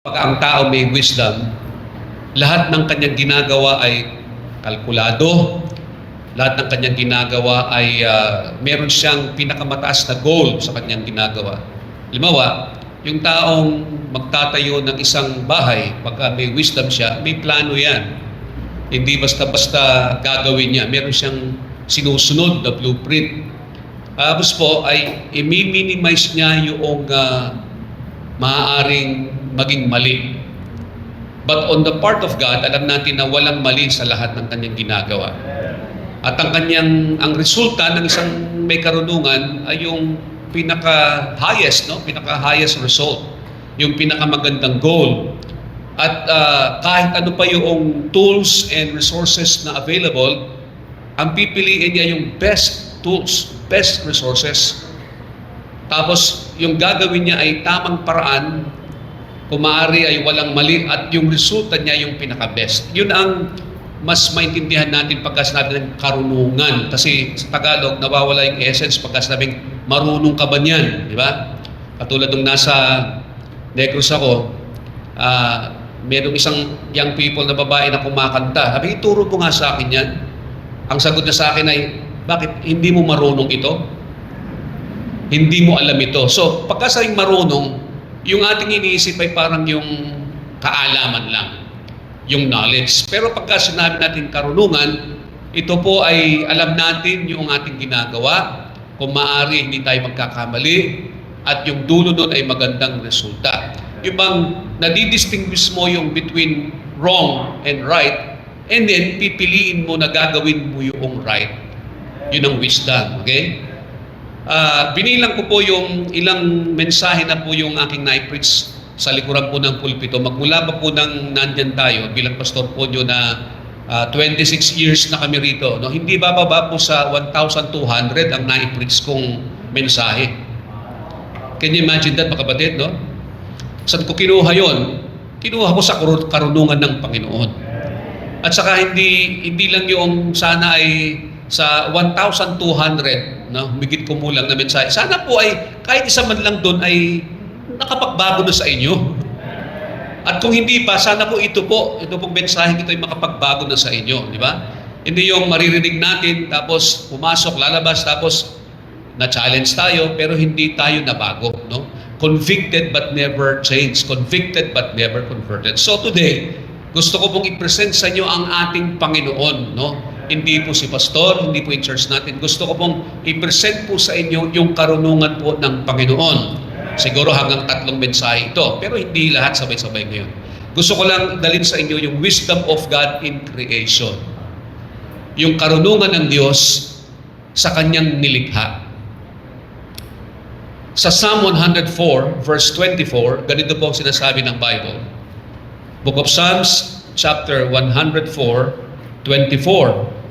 Pag ang tao may wisdom, lahat ng kanyang ginagawa ay kalkulado, lahat ng kanyang ginagawa ay meron siyang pinakamataas na goal sa kanyang ginagawa. Halimbawa, yung taong magtatayo ng isang bahay, pagka may wisdom siya, may plano yan. Hindi basta-basta gagawin niya. Meron siyang sinusunod na blueprint. Tapos po ay i-minimize niya yung maaaring maging mali. But on the part of God, alam natin na walang mali sa lahat ng kanyang ginagawa. At ang resulta ng isang may karunungan ay yung pinaka-highest result, yung pinakamagandang goal. At kahit ano pa yung tools and resources na available, ang pipiliin niya yung best tools, best resources. Tapos yung gagawin niya ay tamang paraan, kung maaari ay walang mali, at yung resulta niya yung pinaka-best. Yun ang mas maintindihan natin pagka sinabi ng karunungan. Kasi sa Tagalog, nawawala yung essence pagka sinabing marunong ka ba niyan? Di ba? Katulad nung nasa Negros ako, merong isang young people na babae na kumakanta. Sabi, ituro mo nga sa akin yan. Ang sagot niya sa akin ay, bakit hindi mo marunong ito? Hindi mo alam ito. So, pagka sabing marunong, yung ating iniisip ay parang yung kaalaman lang, yung knowledge. Pero pagka sinabi natin karunungan, ito po ay alam natin yung ating ginagawa, kung maaari hindi tayo magkakamali, at yung dulo doon ay magandang resulta. Yung bang nadidistinguish mo yung between wrong and right, and then pipiliin mo na gagawin mo yung right. Yun ang wisdom, okay? Binilang ko po yung ilang mensahe na po yung aking na-preach sa likuran po ng pulpito. Magmula pa po nang nandyan tayo bilang pastor po nyo na 26 years na kami rito. No? Hindi bababa po sa 1,200 ang na-preach kong mensahe. Can you imagine that, mga kapatid? No? Saan ko kinuha yon? Kinuha ko sa karunungan ng Panginoon. At saka hindi lang yung sana ay sa 1,200, no, humigit kumulang na mensahe. Sana po ay kahit isa man lang doon ay nakapagbago na sa inyo. At kung hindi pa, sana po ito pong mensahe ito ay makapagbago na sa inyo, di ba? Hindi yung maririnig natin, tapos pumasok, lalabas, tapos na-challenge tayo, pero hindi tayo nabago, no? Convicted but never changed. Convicted but never converted. So today, gusto ko pong i-present sa inyo ang ating Panginoon, no? Hindi po si pastor, hindi po in church natin. Gusto ko pong i-present po sa inyo yung karunungan po ng Panginoon. Siguro hanggang 3 mensahe ito, pero hindi lahat sabay-sabay ngayon. Gusto ko lang dalhin sa inyo yung wisdom of God in creation. Yung karunungan ng Diyos sa kanyang nilikha. Sa Psalm 104, verse 24, ganito po ang sinasabi ng Bible. Book of Psalms, chapter 104, 24.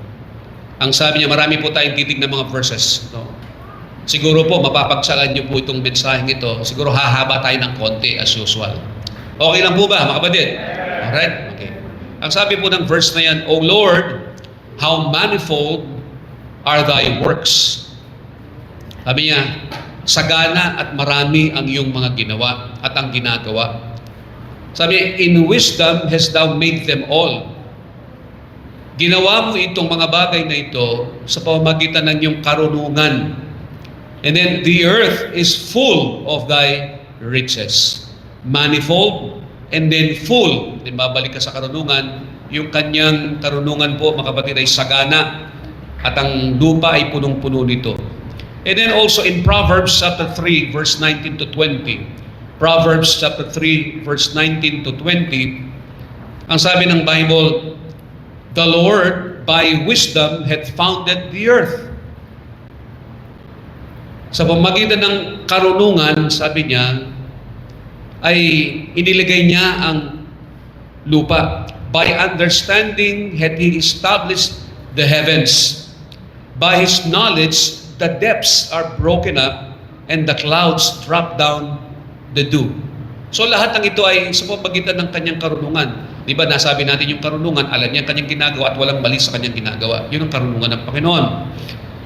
Ang sabi niya, marami po tayong titig na mga verses. No? Siguro po, mapapagsalan niyo po itong mensaheng ito. Siguro hahaba tayo ng konti as usual. Okay lang po ba, mga kapatid? Alright? Okay. Ang sabi po ng verse na yan, O Lord, how manifold are thy works. Sabi niya, sagana at marami ang iyong mga ginawa at ang ginagawa. Sabi, in wisdom hast thou made them all. Ginawa mo itong mga bagay na ito sa pamamagitan ng iyong karunungan. And then, the earth is full of thy riches. Manifold, and then full. Then babalik ka sa karunungan. Yung kanyang karunungan po, mga kapatid, ay sagana. At ang lupa ay punong-puno nito. And then also in Proverbs chapter 3, verse 19 to 20. Proverbs chapter 3, verse 19 to 20. Ang sabi ng Bible, the Lord by wisdom hath founded the earth. Sa pamamagitan ng karunungan, sabi niya, ay iniligay niya ang lupa. By understanding hath He established the heavens. By His knowledge, the depths are broken up, and the clouds drop down the dew. So lahat ng ito ay sa pamamagitan ng kanyang karunungan. Di ba nasabi natin yung karunungan, alam niya kanyang ginagawa at walang mali sa kanyang ginagawa. Yun ang karunungan ng Panginoon.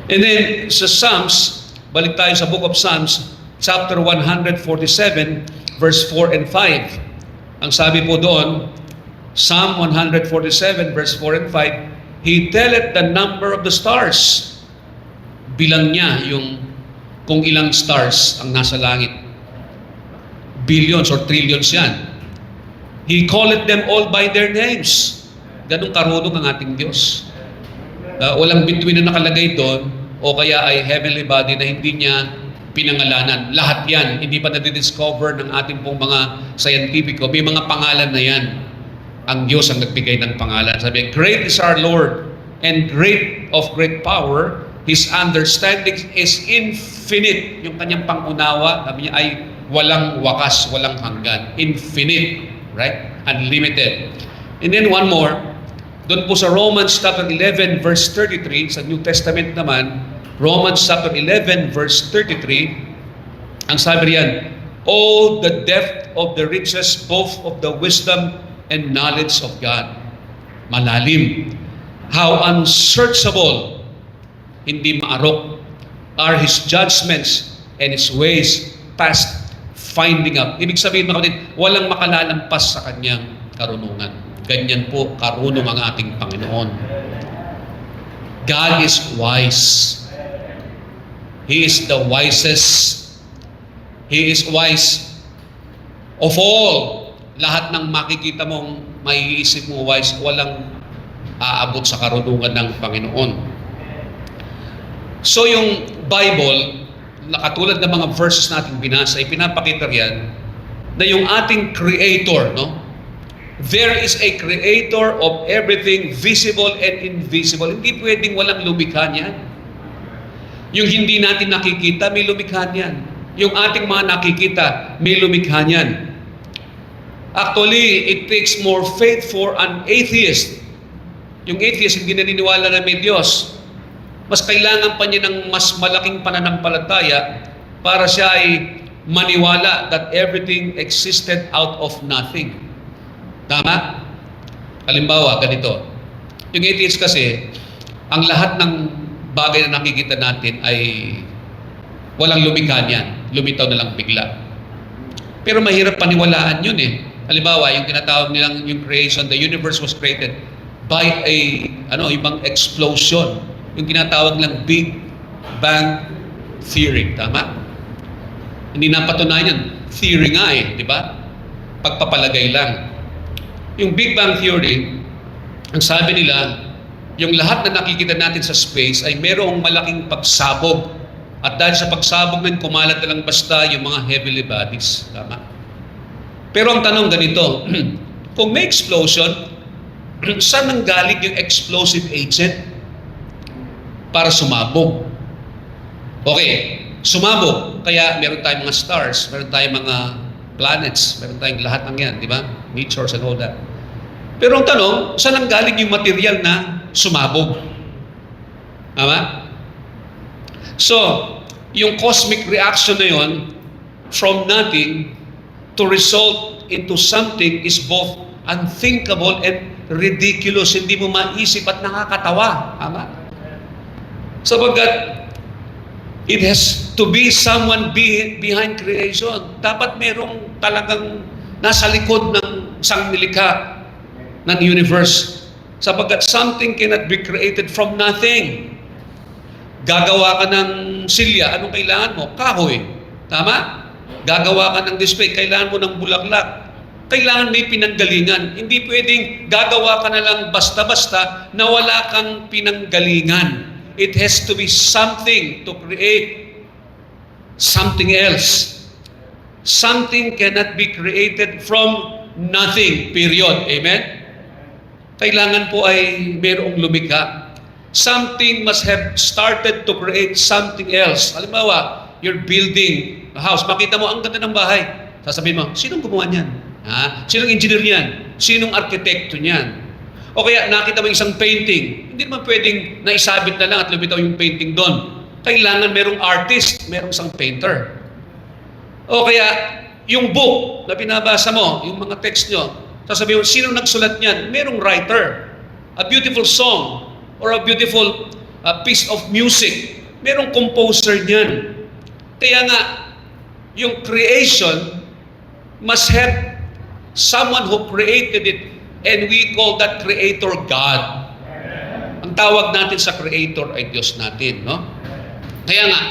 And then sa Psalms, balik tayo sa Book of Psalms, chapter 147, verse 4 and 5. Ang sabi po doon, Psalm 147 verse 4 and 5, He telleth the number of the stars. Bilang niya yung kung ilang stars ang nasa langit. Billions or trillions yan. He calleth them all by their names. Ganong karunong ang ating Diyos. Walang between na nakalagay doon o kaya ay heavenly body na hindi niya pinangalanan. Lahat yan, hindi pa nadidiscover ng ating pong mga scientifico. May mga pangalan na yan. Ang Diyos ang nagbigay ng pangalan. Sabi, great is our Lord and great of great power. His understanding is infinite. Yung kanyang pangunawa, sabi niya ay walang wakas, walang hanggan. Infinite, right? Unlimited. And then one more, doon po sa Romans chapter 11 verse 33, sa New Testament naman, Romans chapter 11 verse 33, ang sabi riyan, oh, the depth of the riches both of the wisdom and knowledge of God. Malalim. How unsearchable, hindi maarok, are His judgments and His ways past finding out. Ibig sabihin mga kapatid, walang makalalampas sa kanyang karunungan. Ganyan po karunong ang ating Panginoon. God is wise. He is the wisest. He is wise of all. Lahat ng makikita mong maiisip mo wise, walang aabot sa karunungan ng Panginoon. So yung Bible, katulad ng mga verses natin binasa, ay pinapakita riyan na yung ating Creator, no? There is a Creator of everything visible and invisible. Hindi pwedeng walang lumikha niyan. Yung hindi natin nakikita, may lumikha niyan. Yung ating mga nakikita, may lumikha niyan. Actually, it takes more faith for an atheist. Yung atheist, hindi naniniwala na may Diyos. Mas kailangan pa niya ng mas malaking pananampalataya para siya ay maniwala that everything existed out of nothing. Tama? Halimbawa, ganito. Yung atheist kasi, ang lahat ng bagay na nakikita natin ay walang lumikha niyan. Lumitaw na lang bigla. Pero mahirap paniwalaan yun eh. Halimbawa, yung tinatawag nilang yung creation, the universe was created by ibang explosion. Yung tinatawag nilang Big Bang Theory. Tama? Hindi napatunayan yan. Theory nga eh, di ba? Pagpapalagay lang. Yung Big Bang Theory, ang sabi nila, yung lahat na nakikita natin sa space ay merong malaking pagsabog. At dahil sa pagsabog na kumalat na lang basta yung mga heavenly bodies. Tama? Pero ang tanong ganito, kung may explosion, saan nanggaling yung explosive agent para sumabog? Okay, sumabog. Kaya meron tayong mga stars, meron tayong mga planets, meron tayong lahat ng yan, di ba? Meteors and all that. Pero ang tanong, saan nanggaling yung material na sumabog? Tama? So, yung cosmic reaction na yun, from nothing to result into something is both unthinkable and ridiculous. Hindi mo maisip at nakakatawa. Tama? Sabagat, it has to be someone behind creation. Dapat merong talagang nasa likod ng sangnilikha ng universe. Sabagat something cannot be created from nothing. Gagawa ka ng silya, anong kailangan mo? Kahoy. Tama? Gagawa ka ng display, kailangan mo ng bulaklak. Kailangan may pinanggalingan. Hindi pwedeng gagawa ka na lang basta-basta na wala kang pinanggalingan. It has to be something to create something else. Something cannot be created from nothing, period. Amen? Kailangan po ay mayroong lumikha. Something must have started to create something else. Halimbawa, you're building a house. Makita mo, ang ganda ng bahay. Sasabihin mo, sinong gumawa niyan? Ha? Sinong engineer niyan? Sinong arkitekto niyan? O kaya nakita mo isang painting. Hindi naman pwedeng naisabit na lang at lumitaw yung painting doon. Kailangan merong artist, merong isang painter. O kaya yung book na binabasa mo, yung mga text nyo, sasabihin mo, sinong nagsulat niyan? Merong writer. A beautiful song or a beautiful piece of music. Merong composer niyan. Kaya nga, yung creation must have Someone who created it, and we call that Creator God. Ang tawag natin sa Creator ay Diyos natin, no? Kaya nga,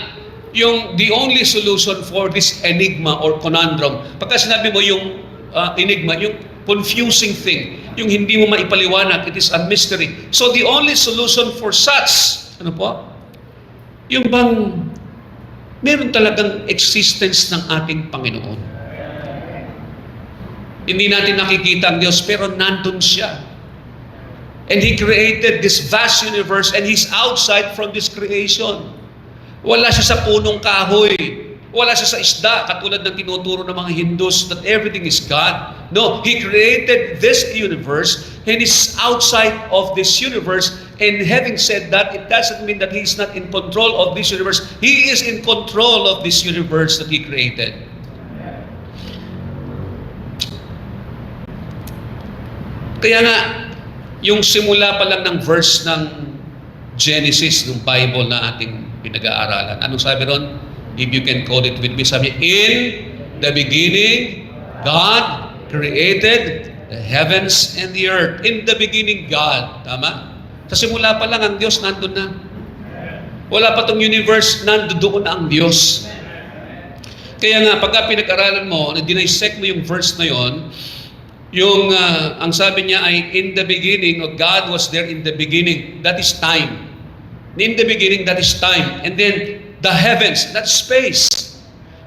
the only solution for this enigma or conundrum, pagka sinabi mo yung enigma, yung confusing thing, yung hindi mo maipaliwanag, it is a mystery. So the only solution for such, ano po? Yung bang meron talagang existence ng ating Panginoon. Hindi natin nakikita ang Diyos, pero nandun siya. And He created this vast universe, and He's outside from this creation. Wala siya sa punong kahoy. Wala siya sa isda, katulad ng tinuturo ng mga Hindus that everything is God. No, He created this universe, and is outside of this universe. And having said that, it doesn't mean that He is not in control of this universe. He is in control of this universe that He created. Kaya nga, yung simula pa lang ng verse ng Genesis, ng Bible na ating pinag-aaralan. Anong sabi ron? If you can call it with me, sabi, in the beginning, God created the heavens and the earth. In the beginning, God. Tama? Sa simula pa lang, ang Diyos nandun na. Wala pa tong universe, nandoon na ang Diyos. Kaya nga, pagka pinag-aralan mo, dinisect mo yung verse na yon, yung, ang sabi niya ay, in the beginning, God was there in the beginning. That is time. In the beginning, that is time. And then, the heavens, that's space.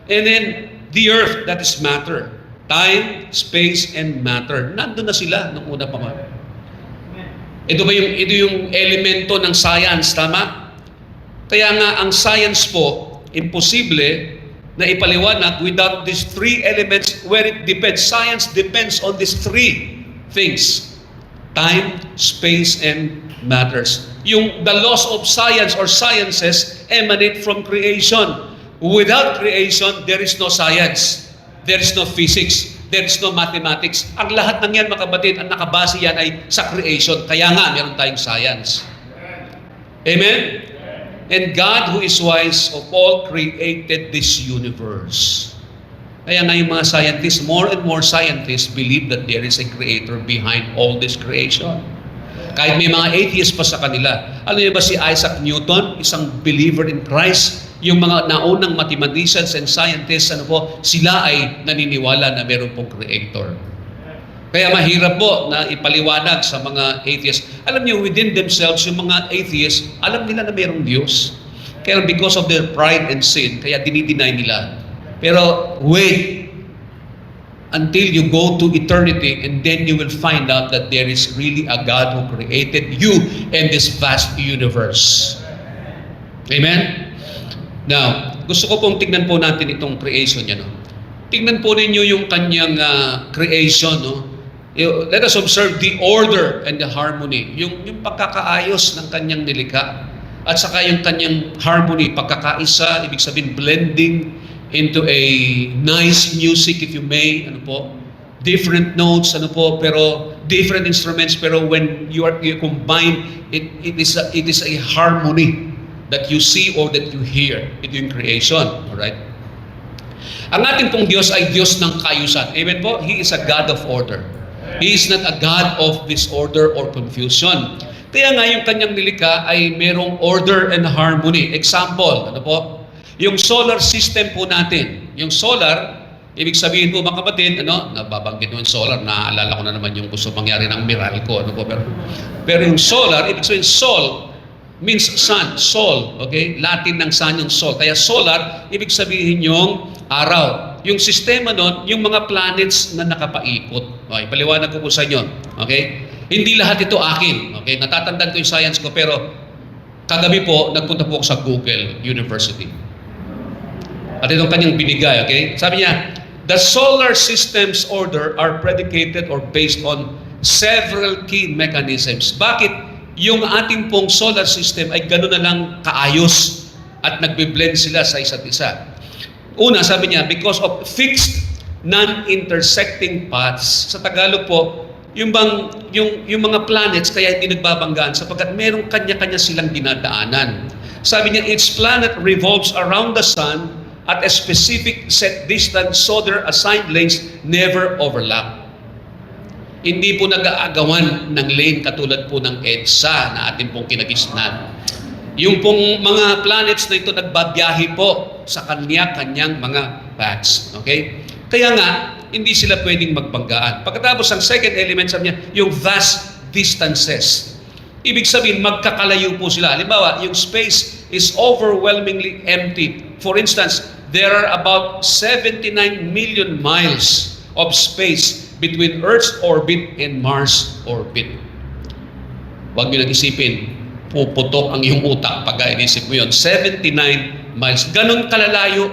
And then, the earth, that is matter. Time, space, and matter. Nandun na sila nung una pa man. Ito yung elemento ng science, tama? Kaya nga, ang science po, imposible na ipaliwanag without these three elements where it depends. Science depends on these three things. Time, space, and matters. The laws of science or sciences emanate from creation. Without creation, there is no science. There is no physics. There is no mathematics. Ang lahat ng yan, mga kapatid, ang nakabase yan ay sa creation. Kaya nga, meron tayong science. Amen? And God, who is wise of all, created this universe. Kaya nga yung mga scientists, more and more scientists believe that there is a creator behind all this creation. Kahit may mga atheists pa sa kanila. Alam niyo ba si Isaac Newton, isang believer in Christ, yung mga naunang mathematicians and scientists, sila ay naniniwala na meron pong creator. Kaya mahirap po na ipaliwanag sa mga atheists. Alam niyo, within themselves, yung mga atheists, alam nila na mayroong Diyos. Kaya because of their pride and sin, kaya dinideny nila. Pero wait until you go to eternity, and then you will find out that there is really a God who created you and this vast universe. Amen? Now, gusto ko pong tignan po natin itong creation niya. No? Tignan po ninyo yung kanyang creation. No? Let us observe the order and the harmony. Yung pagkakaayos ng kanyang nilikha. At saka yung kanyang harmony, pagkakaisa, ibig sabihin blending into a nice music, if you may, different notes, pero different instruments, pero when you combine, it is a harmony that you see or that you hear. Ito yung creation, alright? Ang ating pong Diyos ay Diyos ng kaayusan. Amen po? He is a God of order. He is not a God of disorder or confusion. Kaya nga yung kanyang nilikha ay merong order and harmony. Example, yung solar system po natin. Yung solar, ibig sabihin po mga kapatid, nababanggit mo yung solar, naaalala ko na naman yung gusto mangyari ng Meralco. Pero yung solar, ibig sabihin sol, means sun, sol. Okay? Latin ng sun yung sol. Kaya solar, ibig sabihin yung araw. Yung sistema nun, yung mga planets na nakapaikot. Okay, paliwanag ko po sa inyo. Okay? Hindi lahat ito akin. Okay? Natatandaan ko yung science ko, pero kagabi po, nagpunta po ako sa Google University. At itong kanyang binigay, okay? Sabi niya, the solar system's order are predicated or based on several key mechanisms. Bakit yung ating pong solar system ay gano'n na lang kaayos at nagbe-blend sila sa isa't isa? Una, sabi niya, because of fixed, non-intersecting paths. Sa Tagalog po, yung mga planets kaya hindi nagbabanggaan sapagkat merong kanya-kanya silang dinadaanan. Sabi niya, each planet revolves around the sun at a specific set distance so their assigned lanes never overlap. Hindi po nag-aagawan ng lane katulad po ng EDSA na atin pong kinagisnan. Yung pong mga planets na ito nagbabiyahe po sa kanya-kanyang mga paths. Okay? Kaya nga, hindi sila pwedeng magbanggaan. Pagkatapos, ang second element sabi niya, yung vast distances. Ibig sabihin, magkakalayo po sila. Halimbawa, yung space is overwhelmingly empty. For instance, there are about 79 million miles of space between Earth's orbit and Mars' orbit. Huwag nyo nag-isipin, puputok ang iyong utak pag inisip mo yun. 79 miles. Ganon kalalayo.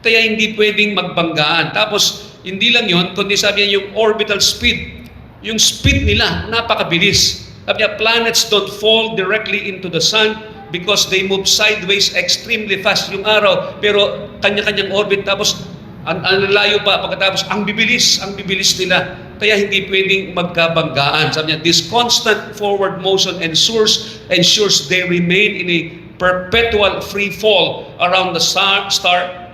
Kaya hindi pwedeng magbanggaan. Tapos, hindi lang yun, kundi sabi niya yung orbital speed. Yung speed nila, napakabilis. Sabi niya, planets don't fall directly into the sun because they move sideways extremely fast yung araw. Pero kanya-kanyang orbit. Tapos, ang layo pa, pagkatapos, ang bibilis nila. Kaya hindi pwedeng magkabanggaan. Sabi niya, this constant forward motion ensures they remain in a perpetual free fall around the star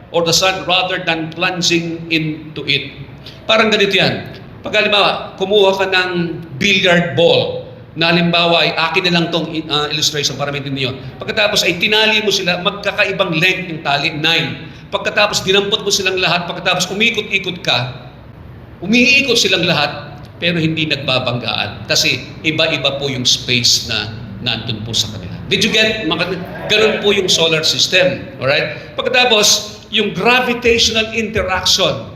or the sun rather than plunging into it. Parang ganito yan. Pag halimbawa, kumuha ka ng billiard ball, na halimbawa ay akin na lang itong illustration para maintindihan niyo. Pagkatapos ay tinali mo sila, magkakaibang length yung tali, 9. Pagkatapos dinampot mo silang lahat, pagkatapos umiikot silang lahat, pero hindi nagbabanggaan. Kasi iba-iba po yung space na nandun po sa kanila. Did you get? Ganun po yung solar system. Alright? Pagkatapos, yung gravitational interaction.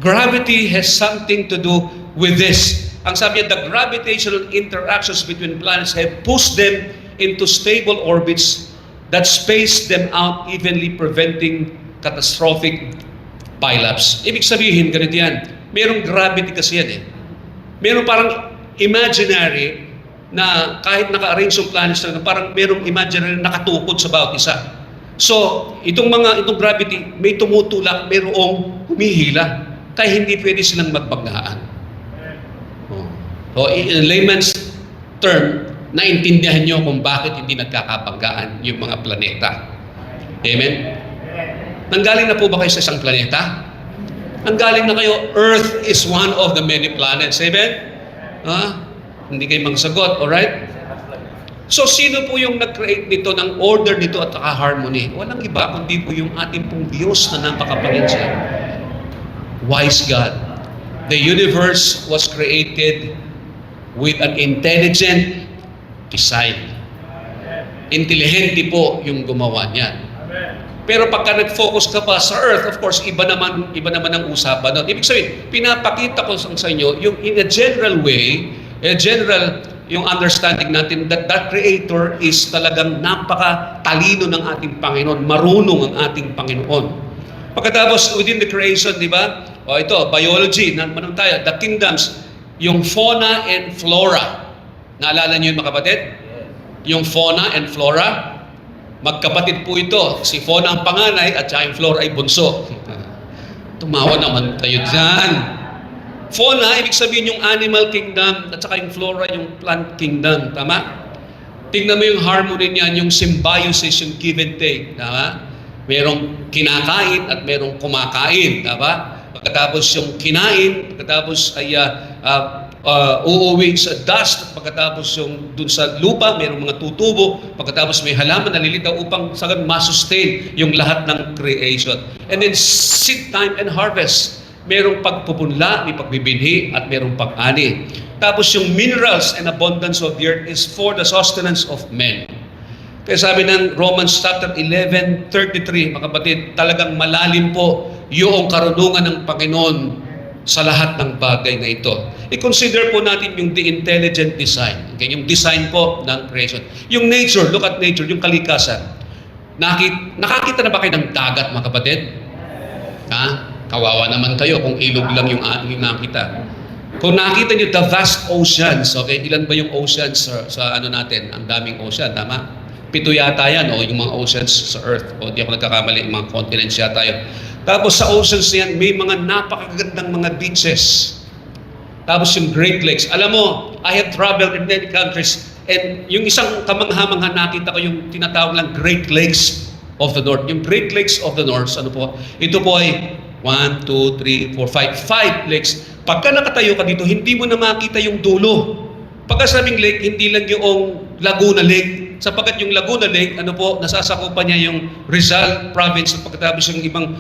Gravity has something to do with this. Ang sabi niya, the gravitational interactions between planets have pushed them into stable orbits that space them out evenly, preventing catastrophic pileups. Ibig sabihin, ganito yan. Merong gravity kasi yan eh. Merong parang imaginary na kahit naka-arrange yung planets na parang merong imaginary na nakatukod sa bawat isa. So, itong gravity, may tumutulak, merong humihila. Kaya hindi pwede silang magbanggaan. So, in layman's term, naintindihan nyo kung bakit hindi nagkakabanggaan yung mga planeta. Amen? Nanggaling na po ba kayo sa isang planeta? Nanggaling na kayo, Earth is one of the many planets. Amen? Hindi kayo magsagot, alright? So, sino po yung nag-create nito ng order nito at harmony? Walang iba kundi po yung ating pong Diyos na napakapangyarihan. Wise God. The universe was created with an intelligent design. Intelihente po yung gumawa niyan. Pero pagka nag-focus ka pa sa Earth, of course, iba naman ang usapan doon. Ibig sabihin, pinapakita ko sa inyo yung in a general way, yung understanding natin that that Creator is talagang napaka-talino ng ating Panginoon, marunong ang ating Panginoon. Pagkatapos, within the creation, di ba? O ito, biology, manong tayo, the kingdoms, yung fauna and flora. Naalala niyo yung mga kapatid? Yung fauna and flora, magkapatid po ito. Si fauna ang panganay at saka yung flora ay bunso. Tumawa naman tayo dyan. Fauna, ibig sabihin yung animal kingdom at saka yung flora, yung plant kingdom. Tama? Tingnan mo yung harmony niyan, yung symbiosis, yung give and take. Tama? Merong kinakain at merong kumakain. Tama? Pagkatapos yung kinain, pagkatapos ay uuwi sa dust, pagkatapos yung dun sa lupa, mayroong mga tutubo, pagkatapos may halaman na lilitaw upang sagan masustain yung lahat ng creation. And then seed time and harvest. Merong pagpupunla, may pagbibinhi, at merong pag-ani. Tapos yung minerals and abundance of the earth is for the sustenance of men. Kaya sabi ng Romans chapter 11:33, mga kapatid, talagang malalim po yung karunungan ng Panginoon sa lahat ng bagay na ito. I-consider po natin yung the intelligent design. Okay? Yung design po ng creation. Yung nature, look at nature, yung kalikasan. Nakakita na ba kayo ng dagat, mga kapatid? Ha? Kawawa naman kayo kung ilog lang yung nakita. Kung nakita niyo the vast oceans, okay? Ilan ba yung oceans sa ano natin? Ang daming ocean, tama? 7 yata yan, o yung mga oceans sa Earth. O di ako nagkakamali, yung mga continents yata yun. Tapos sa oceans yan, may mga napakagandang mga beaches. Tapos yung Great Lakes. Alam mo, I have traveled in many countries and yung isang kamangha-mangha nakita ko yung tinatawag lang Great Lakes of the North. Yung Great Lakes of the North, ano po? Ito po ay 1, 2, 3, 4, 5 lakes. Pagka nakatayo ka dito, hindi mo na makita yung dulo. Pagkasabing lake, hindi lang yung Laguna Lake. Sapagkat yung Laguna Lake, nasasakupan niya yung Rizal Province at pagkatapos yung ibang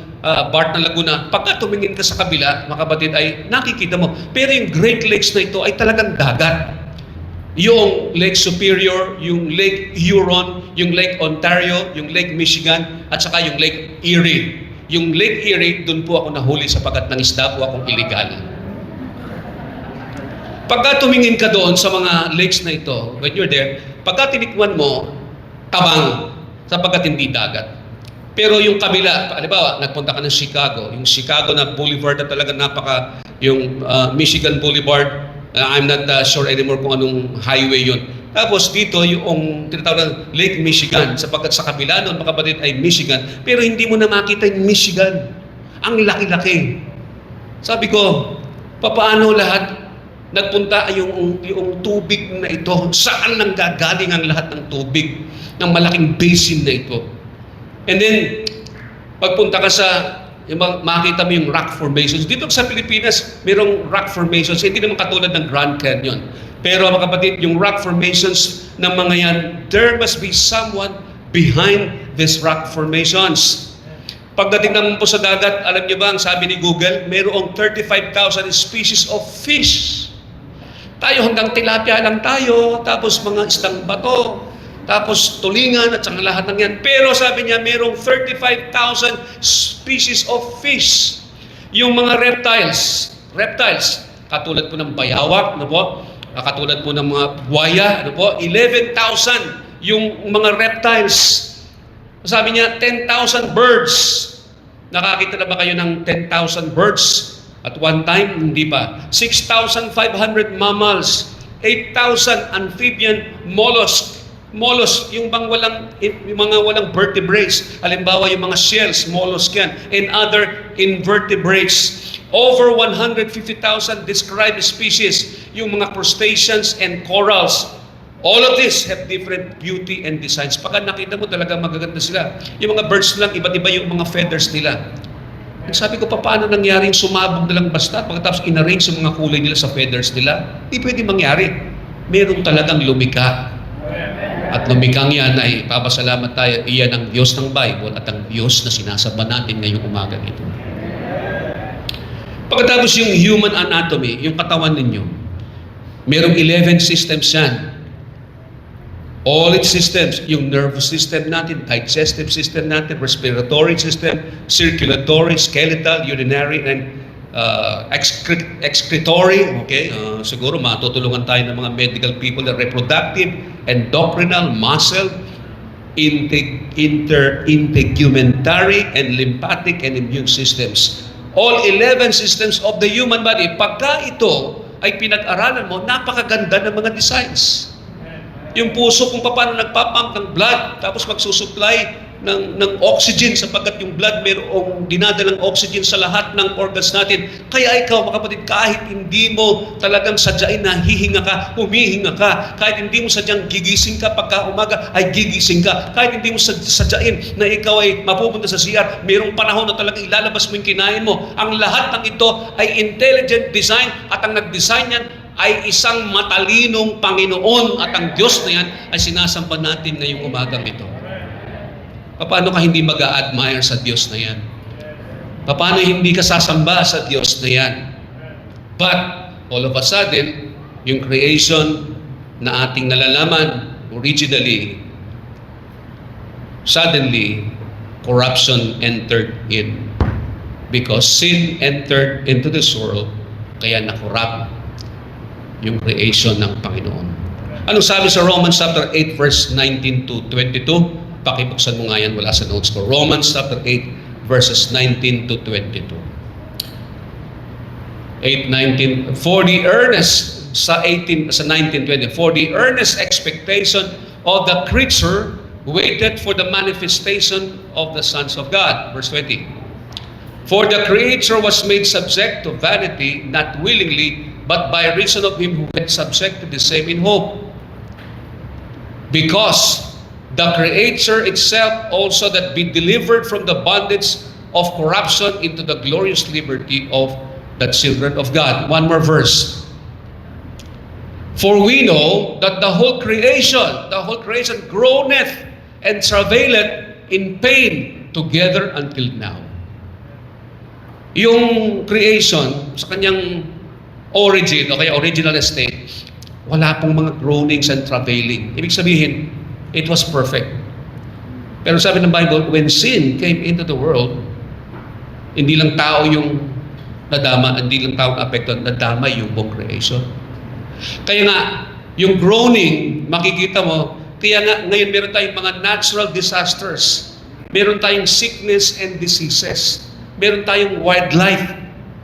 part ng Laguna. Pagka tumingin ka sa kabila, mga kapatid, ay nakikita mo. Pero yung Great Lakes na ito ay talagang dagat. Yung Lake Superior, yung Lake Huron, yung Lake Ontario, yung Lake Michigan, at saka yung Lake Erie. Yung Lake Erie, doon po ako nahuli sapagkat nangisda po akong illegal. Pagka tumingin ka doon sa mga lakes na ito, when you're there, pagka tinikman mo, tabang, sapagkat hindi dagat. Pero yung kabila, halimbawa, nagpunta ka ng Chicago, yung Chicago na boulevard na talaga yung Michigan Boulevard, I'm not sure anymore kung anong highway yun. Tapos dito, yung tinatawag na Lake Michigan, sapagkat sa kabila noon, mga kapatid, ay Michigan, pero hindi mo na makita yung Michigan. Ang laki-laki. Sabi ko, papaano lahat nagpunta yung tubig na ito? Saan nang gagaling ang lahat ng tubig ng malaking basin na ito? And then, pagpunta ka sa, makita mo yung rock formations. Dito sa Pilipinas, mayroong rock formations. Hindi naman katulad ng Grand Canyon. Pero mga kapatid, yung rock formations ng mga yan, there must be someone behind these rock formations. Pagdating naman po sa dagat, alam niyo ba, ang sabi ni Google, mayroong 35,000 species of fish. Tayo hanggang tilapia lang tayo, tapos mga isdang bato, tapos tulingan at saka lahat ng yan. Pero sabi niya, mayroong 35,000 species of fish. Yung mga reptiles, katulad po ng bayawak, katulad po ng mga buwaya, 11,000 yung mga reptiles. Sabi niya, 10,000 birds. Nakakita na ba kayo ng 10,000 birds? At one time, hindi pa. 6,500 mammals, 8,000 amphibian mollusks. Mollusk, yung mga walang vertebrates. Halimbawa, yung mga shells, mollusk yan. And other invertebrates. Over 150,000 described species. Yung mga crustaceans and corals. All of this have different beauty and designs. Pagka nakita mo talaga magaganda sila. Yung mga birds lang, iba't iba yung mga feathers nila. Sabi ko, paano nangyaring sumabog na lang basta pagkatapos in-arrange yung mga kulay nila sa feathers nila? Hindi pwede mangyari. Meron talagang lumika. At lumikang yan ay papasalamat tayo, iyan ang Diyos ng Bible at ang Diyos na sinasamba natin ngayong umaga ito. Pagkatapos yung human anatomy, yung katawan ninyo, merong 11 systems yan. All its systems, yung nervous system natin, digestive system natin, respiratory system, circulatory, skeletal, urinary, and excretory. Okay? Siguro matutulungan tayo ng mga medical people na reproductive, endocrinal, muscle, integumentary, and lymphatic and immune systems. All 11 systems of the human body. Pagka ito ay pinag-aralan mo, napakaganda ng mga designs. Yung puso kung paano nagpapump ng blood, tapos magsusupply ng oxygen sapagkat yung blood mayroong dinadalang oxygen sa lahat ng organs natin. Kaya ikaw, mga kapatid, kahit hindi mo talagang sadyain na hihinga ka, humihinga ka, kahit hindi mo sadyang gigising ka pagka umaga, ay gigising ka. Kahit hindi mo sadyain na ikaw ay mapupunta sa CR, mayroong panahon na talagang ilalabas mo yung kinain mo. Ang lahat ng ito ay intelligent design at ang nag-design yan ay isang matalinong Panginoon at ang Diyos na yan ay sinasamba natin ngayong umagang ito. Paano ka hindi mag-a-admire sa Diyos na yan? Paano hindi ka sasamba sa Diyos na yan? But, all of a sudden, yung creation na ating nalalaman originally, suddenly, corruption entered in. Because sin entered into this world, kaya na-corrupt yung creation ng Panginoon. Anong sabi sa Romans chapter 8 verse 19 to 22? Pakibuksan mo nga yan, wala sa notes ko. Romans chapter 8 verses 19 to 22. 8:19, for the earnest sa 19:20, for the earnest expectation of the creature waited for the manifestation of the sons of God. Verse 20. For the creature was made subject to vanity, not willingly, but by reason of him who went subject to the same in hope. Because the creature itself also that be delivered from the bondage of corruption into the glorious liberty of the children of God. One more verse. For we know that the whole creation groaneth and travaileth in pain together until now. Yung creation sa kanyang origin o kaya original state, wala pong mga groanings and travailing. Ibig sabihin, it was perfect. Pero sabi ng Bible, when sin came into the world, hindi lang tao yung nadama, hindi lang tao apektuhan, nadama yung buong creation. Kaya nga, yung groaning, makikita mo, kaya nga ngayon meron tayong mga natural disasters, meron tayong sickness and diseases, meron tayong wildlife,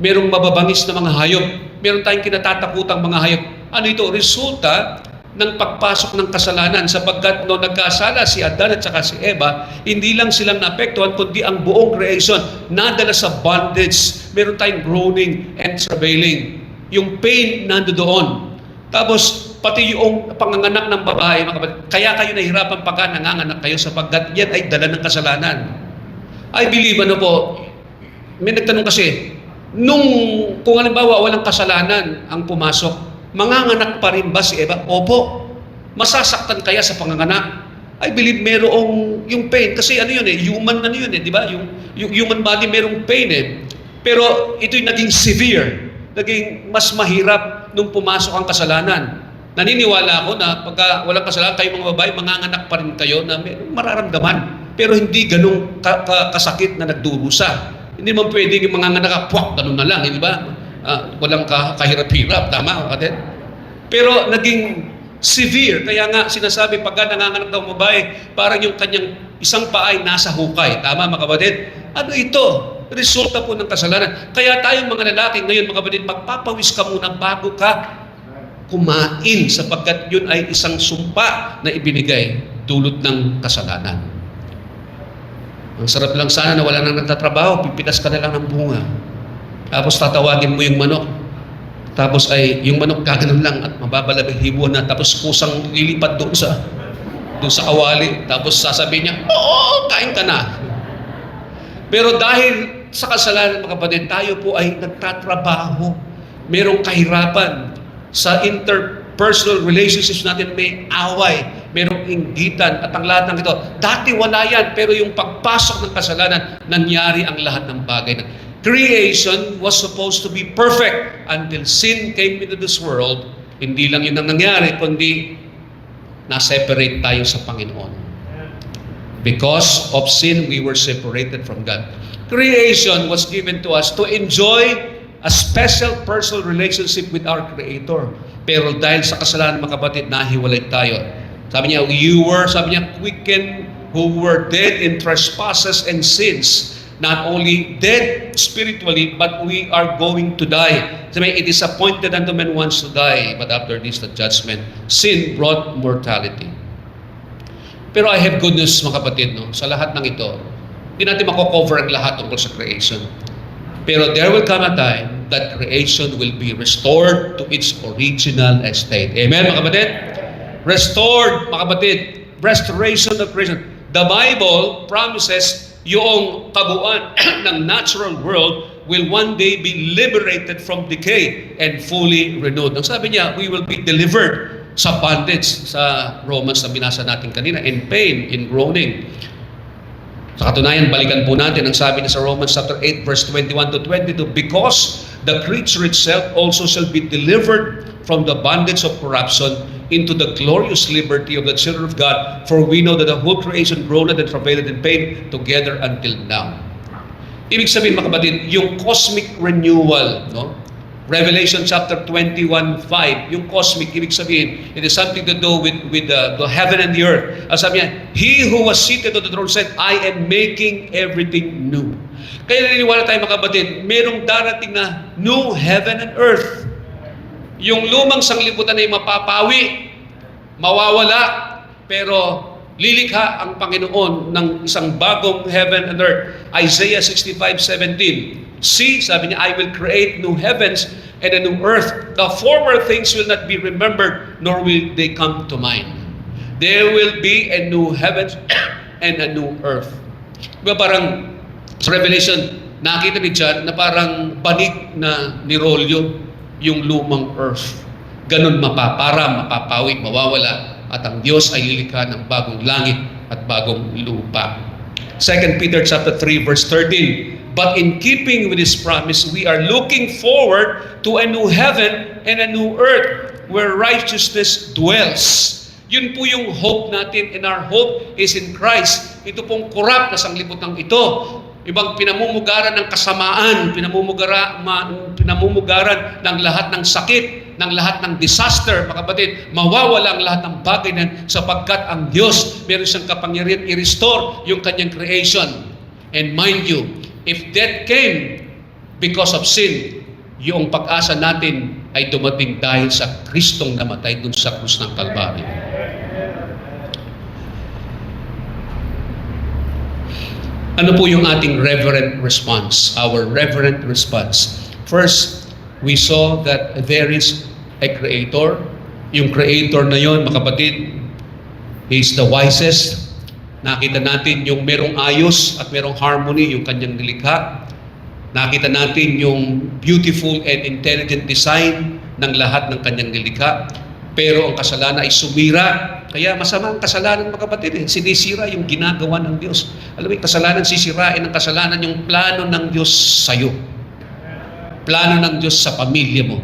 merong mababangis na mga hayop, meron tayong kinatatakutang mga hayop. Ano ito? Resulta ng pagpasok ng kasalanan, sapagkat no nagkasala si Adan at saka si Eva, hindi lang silang naapektuhan kundi ang buong creation nadala sa bondage. Meron tayong groaning and travailing. Yung pain nandoon. Tapos pati yung panganganak ng babae, mga kapatid, kaya kayo nahihirapan pagka nanganganak kayo sapagkat yan ay dala ng kasalanan. I believe, may nagtanong kasi, kung halimbawa walang kasalanan ang pumasok, manganganak pa rin ba si Eva? Opo. Masasaktan kaya sa panganganak? I believe merong yung pain. Kasi human di ba? Yung human body merong pain Pero ito'y naging severe. Naging mas mahirap nung pumasok ang kasalanan. Naniniwala ako na pagka walang kasalanan, kayo mga babae, manganganak pa rin kayo na mararamdaman. Pero hindi ganun kasakit na nagdurusa. Hindi naman pwedeng yung manganganak, ganun na lang, di ba? Walang kahirap-hirap, tama kapatid? Pero naging severe, kaya nga sinasabi pagka nanganganak daw babae, parang yung kanyang isang paa ay nasa hukay, tama mga kapatid? Ano ito? Resulta po ng kasalanan. Kaya tayong mga lalaki ngayon mga kapatid, magpapawis ka muna bago ka kumain, sapagkat yun ay isang sumpa na ibinigay dulot ng kasalanan. Ang sarap lang sana na wala nang nagtatrabaho, pipitas ka na lang ng bunga. Tapos tatawagin mo yung manok. Tapos ay yung manok gaganon lang at mababalabing hibo na. Tapos kusang lilipat doon sa kawali. Tapos sasabihin niya, oo, kain ka na. Pero dahil sa kasalanan mga kapatid, tayo po ay nagtatrabaho. Merong kahirapan sa interpersonal relationships natin, may away, merong inggitan at ang lahat ng ito. Dati wala yan, pero yung pagpasok ng kasalanan, nangyari ang lahat ng bagay. Creation was supposed to be perfect until sin came into this world. Hindi lang yun ang nangyari, kundi na-separate tayo sa Panginoon. Because of sin, we were separated from God. Creation was given to us to enjoy a special personal relationship with our Creator. Pero dahil sa kasalanan mga kapatid, nahiwalay tayo. Sabi niya, quickened who were dead in trespasses and sins. Not only dead spiritually, but we are going to die. Sabi, it is appointed unto men once to die, but after this the judgment. Sin brought mortality. Pero I have good news mga kapatid, sa lahat ng ito, hindi natin mako-cover ang lahat tungkol sa creation. Pero there will come a time that creation will be restored to its original state. Amen mga kapatid? Restored mga kapatid. Restoration of creation. The Bible promises yung kabuuan ng natural world will one day be liberated from decay and fully renewed. Ang sabi niya, we will be delivered sa bondage sa Romans na binasa natin kanina, in pain, in groaning. Sa katunayan, balikan po natin ang sabi niya sa Romans chapter 8 verse 21 to 22, because the creature itself also shall be delivered from the bondage of corruption into the glorious liberty of the children of God, for we know that the whole creation groaneth and travaileth in pain together until now. Ibig sabihin mga kapatid, yung cosmic renewal, Revelation chapter 21:5, yung cosmic, ibig sabihin, it is something to do with the heaven and the earth. Ang sabi niya, He who was seated on the throne said, I am making everything new. Kaya naniniwala tayo mga kapatid, merong darating na new heaven and earth. Yung lumang sanglibutan ay mapapawi, mawawala, pero lilikha ang Panginoon ng isang bagong heaven and earth. Isaiah 65:17. See, sabi niya, I will create new heavens and a new earth. The former things will not be remembered, nor will they come to mind. There will be a new heavens and a new earth. Diba parang sa Revelation nakita ni John na parang banig na nirolyo yung lumang earth. Ganun para mapapawi, mawawala, at ang Diyos ay lilikha ng bagong langit at bagong lupa. 2 Peter chapter 3 verse 13, but in keeping with His promise, we are looking forward to a new heaven and a new earth where righteousness dwells. Yun po yung hope natin, and our hope is in Christ. Ito pong kurap na sanglibutan ito. Ibang pinamumugaran ng kasamaan, pinamumugaran ng lahat ng sakit, ng lahat ng disaster, mga kapatid, mawawala ang lahat ng bagay na sapagkat ang Diyos meron siyang kapangyarihan i-restore yung kanyang creation. And mind you, if death came because of sin, yung pag-asa natin ay dumating dahil sa Kristong namatay dun sa krus ng Kalbaryo. Ano po yung ating reverent response? Our reverent response. First, we saw that there is a Creator. Yung Creator na yon, mga kapatid, He is the wisest. Nakita natin yung merong ayos at merong harmony yung kanyang nilikha. Nakita natin yung beautiful and intelligent design ng lahat ng kanyang nilikha. Pero ang kasalanan ay sumira. Kaya masama ang kasalanan, mga kapatid. Sinisira yung ginagawa ng Diyos. Alam mo, yung kasalanan, sisirain ang kasalanan yung plano ng Diyos sa'yo. Plano ng Diyos sa pamilya mo.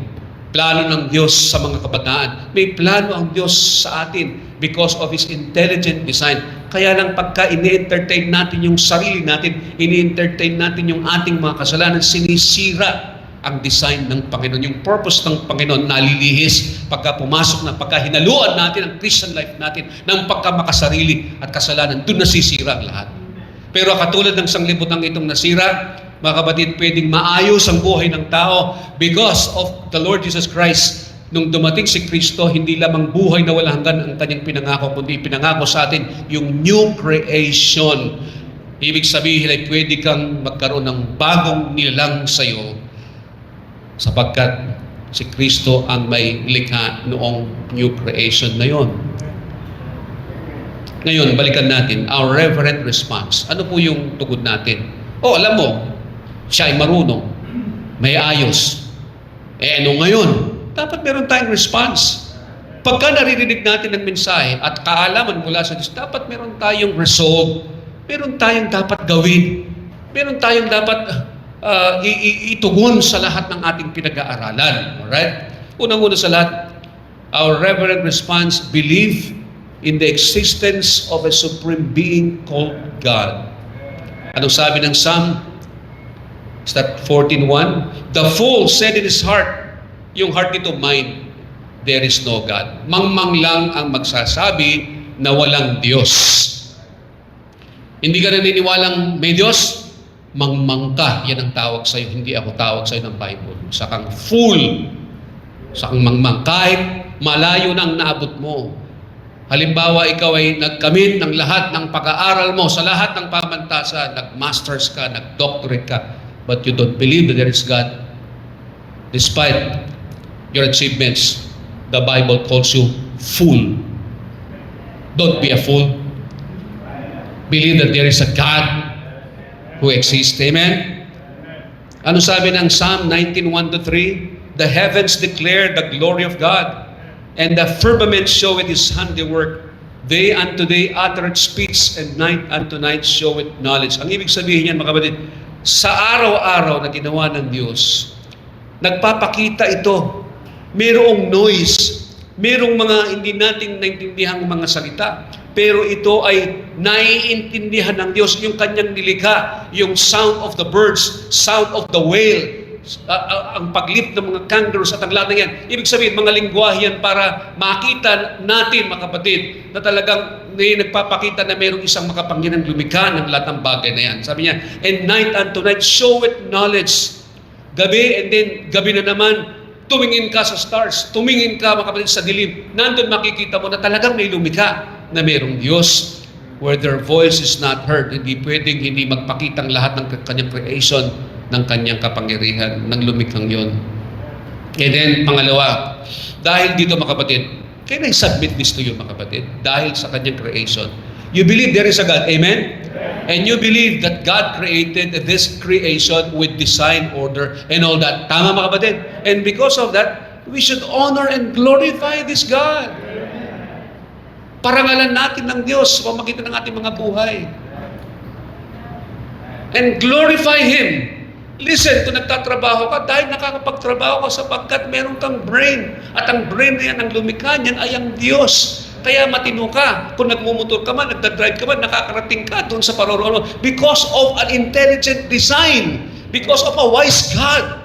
Plano ng Diyos sa mga kabataan. May plano ang Diyos sa atin because of His intelligent design. Kaya lang pagka ini-entertain natin yung sarili natin, ini-entertain natin yung ating mga kasalanan, sinisira ang design ng Panginoon. Yung purpose ng Panginoon nalilihis pagka pumasok na, pagka hinaluan natin ang Christian life natin ng pagkamakasarili at kasalanan, doon nasisira ang lahat. Pero katulad ng sanglibutan itong nasira, mga kapatid, pwedeng maayos ang buhay ng tao because of the Lord Jesus Christ. Nung dumating si Kristo, hindi lamang buhay na walang hanggan ang kanyang pinangako, kundi pinangako sa atin yung new creation. Ibig sabihin ay pwede kang magkaroon ng bagong nilalang sa iyo sapagkat si Kristo ang may likha noong new creation na yon. Ngayon, balikan natin our reverent response. Ano po yung tugod natin? Alam mo, siya ay marunong, may ayos. Ano ngayon? Dapat meron tayong response. Pagka naririnig natin ng mensahe at kaalaman mula sa Diyos, dapat meron tayong resolve. Meron tayong dapat gawin. Meron tayong dapat itugon sa lahat ng ating pinag-aaralan. Alright? Unang-una sa lahat, our reverent response, believe in the existence of a supreme being called God. Anong sabi ng Psalm? Is that 14:1? The fool said in his heart, yung heart nito, mind, there is no God. Mangmang lang ang magsasabi na walang Diyos. Hindi ka naniniwalang may Diyos? Mangmang ka. Yan ang tawag sa'yo. Hindi ako tawag sa'yo ng Bible. Sakang fool. Sakang mangmang. Kahit malayo na ang naabot mo. Halimbawa, ikaw ay nagkamit ng lahat ng pag-aaral mo sa lahat ng pamantasan. Nag-masters ka, nag-doctorate ka. But you don't believe that there is God. Despite your achievements, the Bible calls you fool. Don't be a fool. Believe that there is a God who exists. Amen? Ano sabi ng Psalm 19:1-3? The heavens declare the glory of God, and the firmament showeth His handiwork. Day unto day uttereth speech, and night unto night showeth knowledge. Ang ibig sabihin niyan, mga kapatid, sa araw-araw na ginawa ng Diyos, nagpapakita ito. Mayroong noise, mayroong mga hindi natin naintindihang mga salita, pero ito ay naiintindihan ng Diyos, yung kanyang nilikha, yung sound of the birds, sound of the whale, ang paglip ng mga kangaroos at ang lahat ng yan. Ibig sabihin, mga lingwahe yan para makita natin, mga kapatid, na talagang nagpapakita na mayroong isang makapangyarihang lumikha ng lahat ng bagay na yan. Sabi niya, and night unto night showeth knowledge. Gabi, and then gabi na naman, tumingin ka sa stars, tumingin ka, mga kapatid, sa dilim. Nandun makikita mo na talagang may lumikha na mayroong Diyos where their voice is not heard. Hindi pwedeng hindi magpakitang lahat ng kanyang creation ng kanyang kapangyarihan ng lumikhang yon. And then, pangalawa, dahil dito, mga kapatid, can I submit this to you, mga kapatid? Dahil sa kanyang creation, you believe there is a God. Amen? And you believe that God created this creation with design, order, and all that. Tama mga kapatid? And because of that, we should honor and glorify this God. Parangalan natin ng Diyos sa pamamagitan ng ating mga buhay. And glorify Him. Listen, kung nagtatrabaho ka, dahil nakakapagtrabaho ka sapagkat meron kang brain. At ang brain na yan, ang lumikha niyan ay ang Diyos. Kaya matino ka. Kung nagmumotor ka man, nagdadrive ka man, nakakarating ka doon sa paroroon. Because of an intelligent design. Because of a wise God.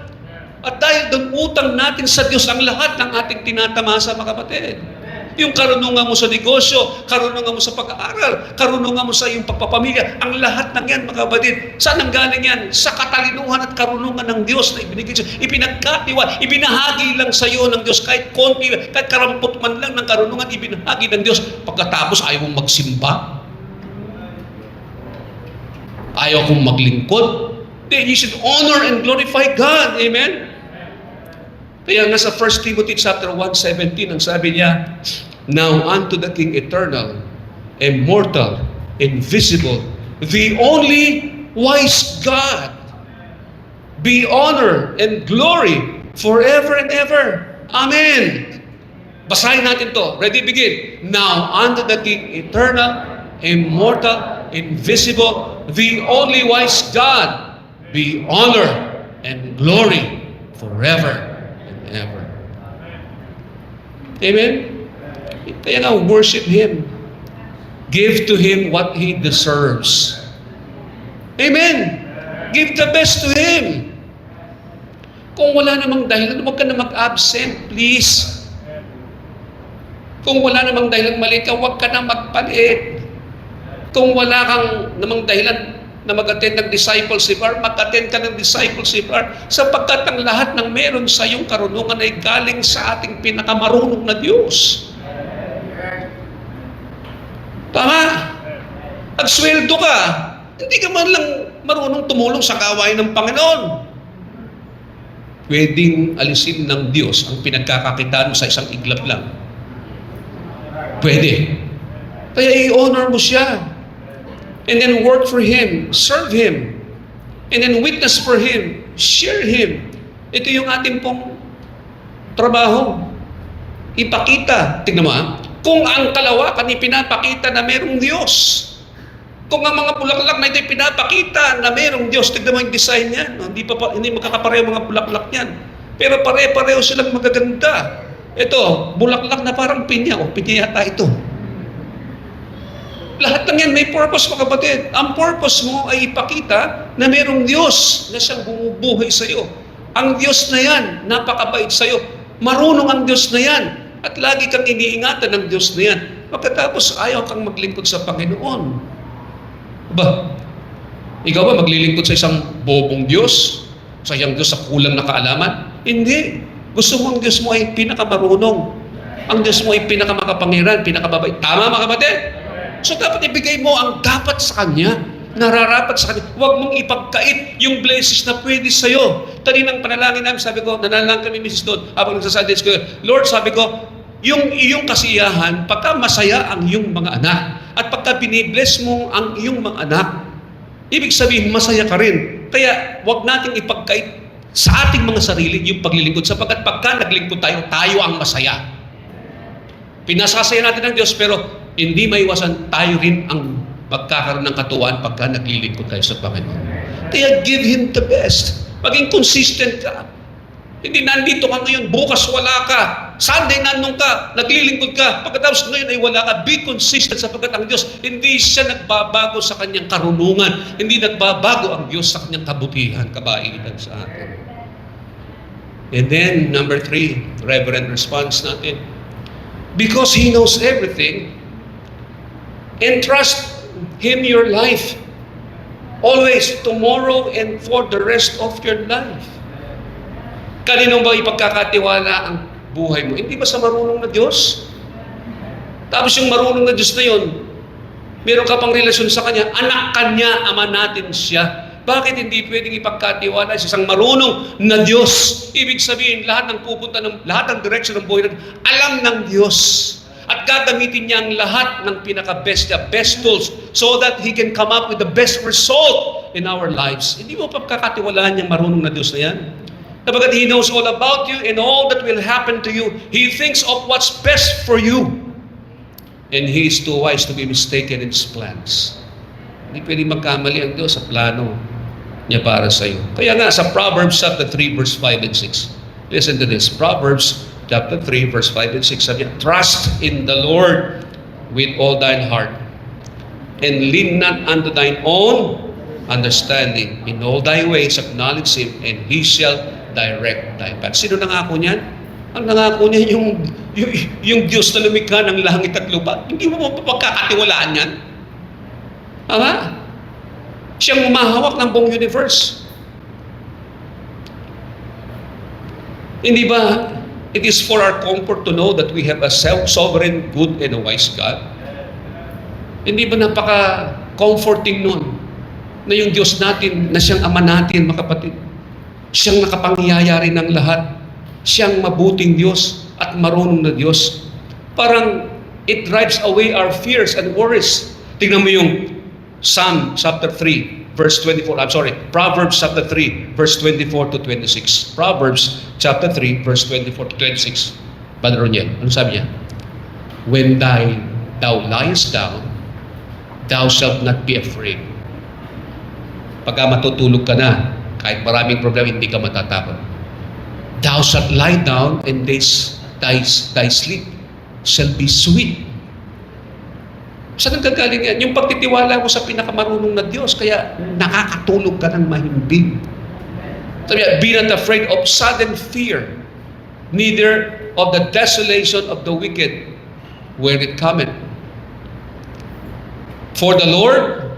At dahil doon utang natin sa Diyos ang lahat ng ating tinatamasa, mga kapatid. Yung karunungan mo sa negosyo, karunungan mo sa pag-aaral, karunungan mo sa iyong pagpapamilya, ang lahat ng yan, mga kapatid, saan ang galing yan? Sa katalinuhan at karunungan ng Diyos na ibinigay sa'yo. Ipinagkatiwa, ibinahagi lang sa iyo ng Diyos, kahit konti, kahit karampot man lang ng karunungan, ibinahagi ng Diyos. Pagkatapos, ayaw mong magsimba. Ayaw kong maglingkod. Then you should honor and glorify God. Amen? Kaya nga sa 1 Timothy chapter 1:17, ang sabi niya, now unto the King eternal, immortal, invisible, the only wise God, be honor and glory forever and ever. Amen. Basahin natin to. Ready, begin. Now unto the King eternal, immortal, invisible, the only wise God, be honor and glory forever and ever. Amen? Kaya nga, worship Him. Give to Him what He deserves. Amen? Give the best to Him. Kung wala namang dahilan, huwag ka na mag-absent, please. Kung wala namang dahilan mali ka, huwag ka na magpalit. Kung wala kang namang dahilan na mag-attend ng discipleship hour, mag-attend ka ng discipleship hour, sapagkat ang lahat ng meron sa iyong karunungan ay galing sa ating pinakamarunong na Diyos. Tama? Agsweldo ka, hindi ka man lang marunong tumulong sa gawain ng Panginoon. Pwedeng alisin ng Diyos ang pinagkakakitaan mo sa isang iglap lang. Pwede. Kaya i-honor mo siya. And then work for Him, serve Him, and then witness for Him, share Him. Ito yung ating pong trabaho. Ipakita. Tingnan mo kung ang kalawakan ipinapakita na merong Diyos. Kung ang mga bulaklak na ito ipinapakita na merong Diyos, tignan mo yung design niyan. Hindi magkakapareho mga bulaklak niyan. Pero pare-pareho silang magaganda. Ito, bulaklak na parang pinya. O, pinya yata ito. Lahat ng yan may purpose, mga kapatid. Ang purpose mo ay ipakita na mayroong Diyos na siyang bumubuhay sa iyo. Ang Diyos na yan, napakabait sa iyo. Marunong ang Diyos na yan. At lagi kang iniingatan ng Diyos na yan. Pagkatapos ayaw kang maglingkod sa Panginoon. Ba? Ikaw ba maglilingkod sa isang bobong Diyos? Sa isang Diyos sa kulang na kaalaman? Hindi. Gusto mo ang Diyos mo ay pinakamarunong. Ang Diyos mo ay pinakamakapangyarihan, pinakamabait. Tama, mga kapatid? So dapat ibigay mo ang dapat sa Kanya, nararapat sa Kanya. Huwag mong ipagkait yung blessings na pwede sa'yo. Taninang panalangin namin, sabi ko, nanalangin kami, Mrs. Dodd, habang nagsasunday school, Lord, sabi ko, yung iyong kasiyahan, pagka masaya ang iyong mga anak, at pagka binibless mo ang iyong mga anak, ibig sabihin, masaya ka rin. Kaya huwag nating ipagkait sa ating mga sarili yung paglilingkod, sapagkat pagka naglingkod tayo, tayo ang masaya. Pinasasaya natin ng Diyos, pero hindi maiwasan tayo rin ang magkakaroon ng katuwaan pagka naglilingkod tayo sa Panginoon. Kaya give Him the best. Maging consistent ka. Hindi nandito ka ngayon, bukas wala ka. Sunday nandun ka, naglilingkod ka. Pagkatapos ngayon ay wala ka. Be consistent sapagkat ang Diyos, hindi siya nagbabago sa Kanyang karunungan. Hindi nagbabago ang Diyos sa Kanyang kabutihan, kabaitan sa atin. And then, number 3, reverent response natin. Because He knows everything, entrust Him your life. Always, tomorrow and for the rest of your life. Kanino ba ipagkakatiwala ang buhay mo? Hindi ba sa marunong na Diyos? Tapos yung marunong na Diyos na yun, meron ka pang relasyon sa Kanya, anak Kanya, ama natin siya. Bakit hindi pwedeng ipagkatiwala sa isang marunong na Diyos? Ibig sabihin, lahat ng pupunta, lahat ng direksyon ng buhay natin, alam ng Diyos. At gagamitin niya ang lahat ng pinaka-best niya, best tools, so that He can come up with the best result in our lives. Hindi mo pagkakatiwalaan niyang marunong na Diyos na yan. Kapag He knows all about you and all that will happen to you, He thinks of what's best for you. And He is too wise to be mistaken in His plans. Hindi pwede magkamali ang Diyos sa plano niya para sa iyo. Kaya nga sa Proverbs chapter 3 verse 5 and 6. Listen to this. Proverbs chapter 3 verse 5 and 6. Sabi niya, trust in the Lord with all thine heart, and lean not unto thine own understanding. In all thy ways acknowledge Him, and He shall direct thy path. Sino nangako niyan? Ang nangako niya yung Diyos na lumikha ng langit at lupa. Hindi mo mapagkakatiwalaan yan. Tama? Siyang humahawak ng buong universe. Hindi ba, it is for our comfort to know that we have a sovereign, good, and a wise God? Hindi ba napaka-comforting nun na yung Diyos natin, na siyang Ama natin, mga kapatid, siyang nakapangyayari ng lahat, siyang mabuting Diyos at marunong na Diyos. Parang it drives away our fears and worries. Tingnan mo yung Psalm chapter 3 verse 24. Proverbs chapter 3 verse 24 to 26. Proverbs chapter 3 verse 24 to 26. Padre Roniel, ano sabi niya? When thou liest down, thou shalt not be afraid. Pagka matutulog ka na, kahit maraming problema, hindi ka matatakot. Thou shalt lie down, and thy sleep shall be sweet. Saan nagkagaling yan? Yung pagtitiwala mo sa pinakamarunong na Diyos, kaya nakakatulog ka ng mahimbing. Sabi niya, be not afraid of sudden fear, neither of the desolation of the wicked when it cometh. For the Lord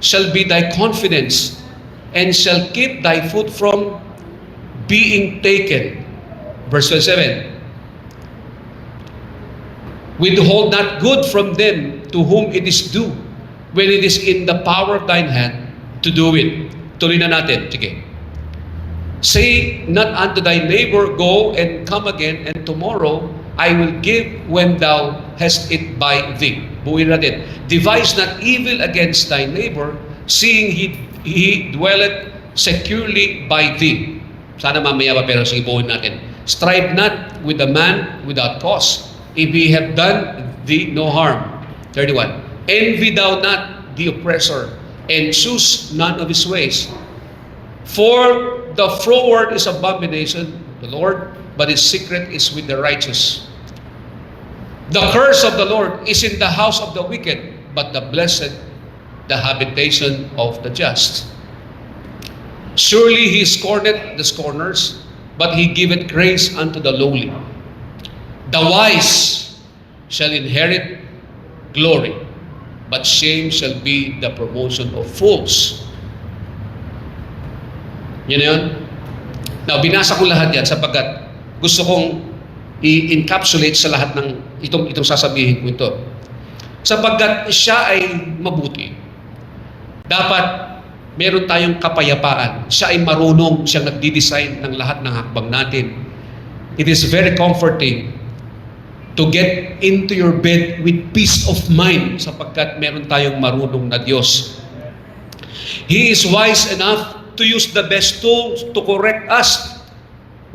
shall be thy confidence, and shall keep thy foot from being taken. Verse 27. Withhold not good from them to whom it is due, when it is in the power of thine hand to do it. Tuloy na natin. Sige. Say not unto thy neighbor, go and come again, and tomorrow I will give when thou hast it by thee. Buuin natin. Devise not evil against thy neighbor, seeing he dwelleth securely by thee. Sana mamaya pa, pero sige, buuin natin. Strive not with a man without cause, if he have done thee no harm. 31. Envy thou not the oppressor, and choose none of his ways. For the froward is abomination to the Lord, but his secret is with the righteous. The curse of the Lord is in the house of the wicked, but the blessed the habitation of the just. Surely he scorneth the scorners, but he giveth grace unto the lowly. The wise shall inherit glory, but shame shall be the promotion of fools. Yun na yun. Now, binasa ko lahat yan sapagkat gusto kong i-encapsulate sa lahat ng itong sasabihin ko ito. Sapagkat siya ay mabuti. Dapat meron tayong kapayapaan. Siya ay marunong, siyang nagdi-design ng lahat ng hakbang natin. It is very comforting to get into your bed with peace of mind sapagkat meron tayong marunong na Diyos. He is wise enough to use the best tools to correct us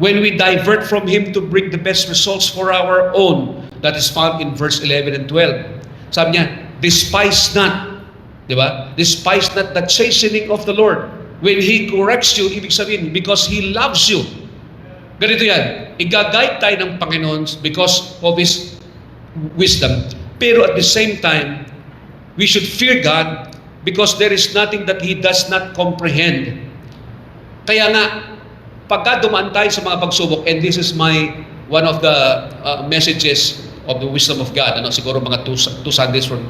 when we divert from Him to bring the best results for our own. That is found in verse 11 and 12. Sabi niya, despise not, di ba? Despise not the chastening of the Lord. When He corrects you, ibig sabihin, because He loves you. Ganito yan, i-guide tayo ng Panginoon because of His wisdom. Pero at the same time, we should fear God because there is nothing that He does not comprehend. Kaya nga, pagka dumaan tayo sa mga pagsubok, and this is one of the messages of the wisdom of God, siguro mga two Sundays from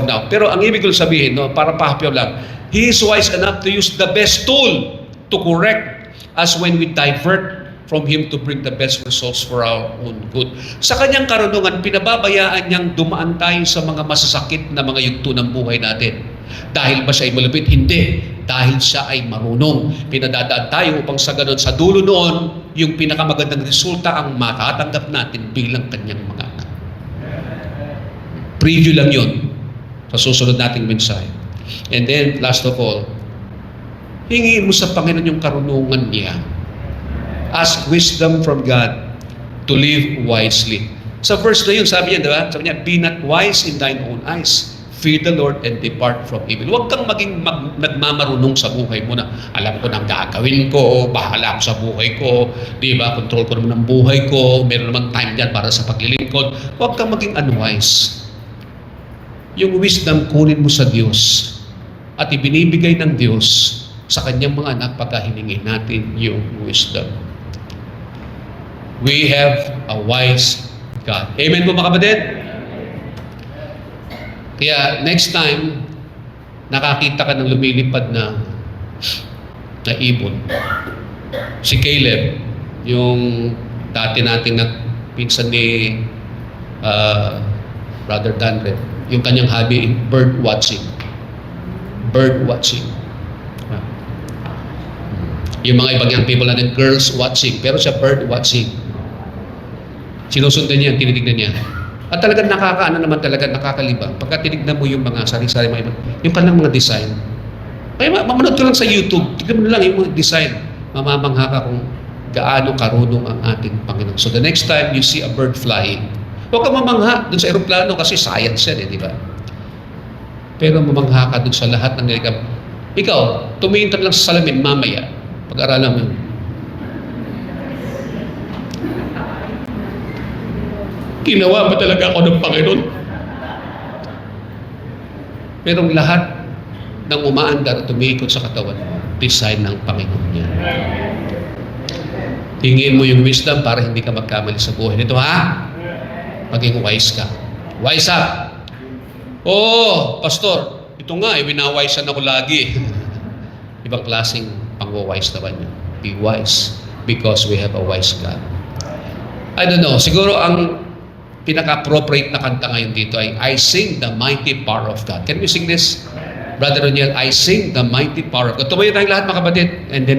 now. Pero ang ibig ko sabihin, para pahapyaw lang, He is wise enough to use the best tool to correct us when we divert from Him to bring the best results for our own good. Sa kanyang karunungan, pinababayaan niyang dumaan tayo sa mga masasakit na mga yugto ng buhay natin. Dahil ba siya ay malupit? Hindi. Dahil siya ay marunong. Pinadadaan tayo upang sa ganun, sa dulo noon, yung pinakamagandang resulta ang matatanggap natin bilang kanyang mga anak. Preview lang yun sa susunod nating mensahe. And then, last of all, hingin mo sa Panginoon yung karunungan niya. Ask wisdom from God to live wisely. Sa verse na yun, sabi niya, di ba? Sabi niya, be not wise in thine own eyes. Fear the Lord and depart from evil. Huwag kang maging nagmamarunong sa buhay mo na alam ko nang gagawin ko, bahala ako sa buhay ko, di ba? Control ko naman ang buhay ko, meron naman time dyan para sa paglilingkod. Huwag kang maging unwise. Yung wisdom, kunin mo sa Diyos at ibinibigay ng Diyos sa kanyang mga anak pagka hiningi natin yung wisdom. We have a wise God. Amen po mga kapatid? Kaya next time, nakakita ka ng lumilipad na ibon. Si Caleb, yung dati nating pinsan ni Brother Danre, yung kanyang hobby, bird watching. Bird watching. Yung mga ibang young people natin, girls watching, pero siya bird watching. Sinusundan niya, tinitignan niya. At talagang nakakalibang. Pagka tinignan mo yung mga sari-sari, yung kanilang mga design. Kaya mamanood ka lang sa YouTube, tignan mo na lang yung mga design. Mamamangha ka kung gaano karunong ang ating Panginoon. So the next time you see a bird flying, huwag ka mamangha dun sa aeroplano kasi science yan di ba? Pero mamangha ka dun sa lahat ng nilikha. Ikaw, tumingin ka lang sa salamin mamaya. Pag-aralan mo yun. Ginawa ba talaga ako ng Panginoon? Pero lahat ng umaandar at tumiikot sa katawan, design ng Panginoon niya. Tingin mo yung wisdom para hindi ka magkamali sa buhay nito, ha? Maging wise ka. Wise up! Oh, pastor, ito nga, winawisean ako lagi. Ibang klaseng pang-wise naman yun. Be wise because we have a wise God. I don't know, siguro ang pinaka-appropriate na kanta ngayon dito ay I Sing the Mighty Power of God. Can we sing this? Brother Roniel, I Sing the Mighty Power of God. Tumayo tayong lahat mga kapatid. And then